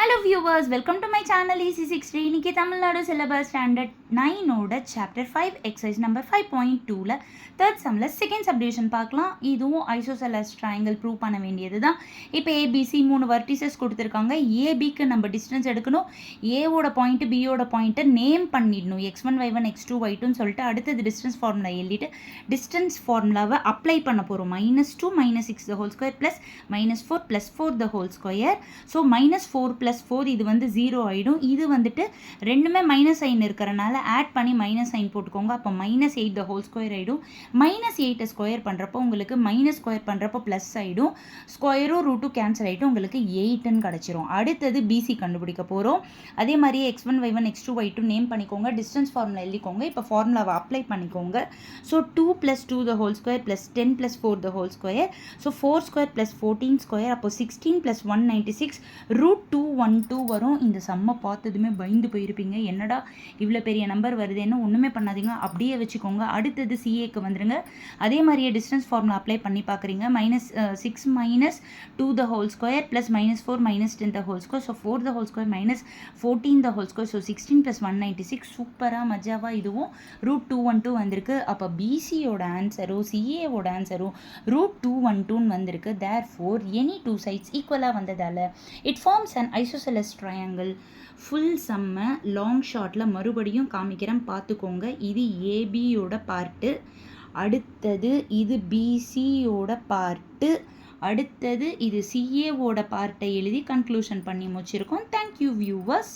Hello viewers, welcome to my channel EC63. இன்னைக்கு Tamil Nadu syllabus standard 9ஓட chapter 5 exercise number 5.2ல third சம்ல second subdivision பார்க்கலாம். இதுவும் ஐசோசெலஸ் ட்ரையாங்கிள் ப்ரூவ் பண்ண வேண்டியது தான். இப்போ ஏபிசி 3 வெர்டிசஸ் கொடுத்துருக்காங்க. ஏபிக்கு நம்ம டிஸ்டன்ஸ் எடுக்கணும். ஏவோட பாயிண்ட் பியோட பாயிண்ட்டை நேம் பண்ணிடணும். x1 y1 x2 y2ன்னு சொல்லிட்டு அடுத்தது டிஸ்டன்ஸ் ஃபார்முலா எழுதிட்டு டிஸ்டன்ஸ் ஃபார்முலாவை அப்ளை பண்ண போகிறோம். -2 -6 the whole square plus -4 + 4 the whole square. So -4 + 4 இது வந்து 0 ஆகிடும். இது வந்துட்டு ரெண்டுமே மைனஸ் சைன் இருக்கிறனால ஆட் பண்ணி மைனஸ் சைன் போட்டுக்கோங்க. அப்போ -8 the whole square ஆகிடும். -8 ஸ்கொயர் பண்ணுறப்போ உங்களுக்கு மைனஸ் ஸ்கொயர் பண்ணுறப்போ ப்ளஸ் ஆகிடும். ஸ்கொயரும் ரூட்டும் கேன்சல் ஆகிட்டு உங்களுக்கு 8ன்னு கிடச்சிரும். அடுத்தது பிசி கண்டுபிடிக்க போகிறோம். அதே மாதிரி x1 y1 x2 y2 name பண்ணிக்கோங்க. டிஸ்டன்ஸ் ஃபார்முலா எழுதிக்கோங்க. இப்போ ஃபார்முலாவை அப்ளை பண்ணிக்கோங்க. So 2 + 2 the whole square plus 10 + 4 the whole square. So 4 square plus 14 square. அப்போ 16 + 196 √212 வரும். இந்த சம்மை பார்த்ததுமே பயந்து போயிருப்பீங்க. என்னடா இவ்வளோ பெரிய நம்பர் வருதுன்னு. ஒன்றுமே பண்ணாதீங்க, அப்படியே வச்சுக்கோங்க. அடுத்தது சிஏக்கு வந்துடுங்க. அதே மாதிரியே டிஸ்டன்ஸ் ஃபார்முலா அப்ளை பண்ணி பார்க்குறீங்க. -6 - 2 the whole square plus -4 - 10 the whole square. So 4 the whole square -14 the whole square. So 16 + 196 சூப்பராக மஜாவாக இதுவும் √212 வந்திருக்கு. அப்போ பிசியோட ஆன்சரும் சிஏவோட ஆன்சரும் √212 வந்திருக்கு. தேர்ஃபோர் எனி டூ சைட்ஸ் ஈக்குவலாக வந்ததால் it forms an isosceles triangle. Full சம்மை லாங் ஷார்ட்டில் மறுபடியும் காமிக்கிறேன், பார்த்துக்கோங்க. இது ஏபியோட பார்ட்டு, அடுத்தது இது பிசியோட பார்ட்டு, அடுத்தது இது சிஏவோட பார்ட்டை எழுதி கன்க்ளூஷன் பண்ணி முடிச்சிருக்கோம். Thank you viewers.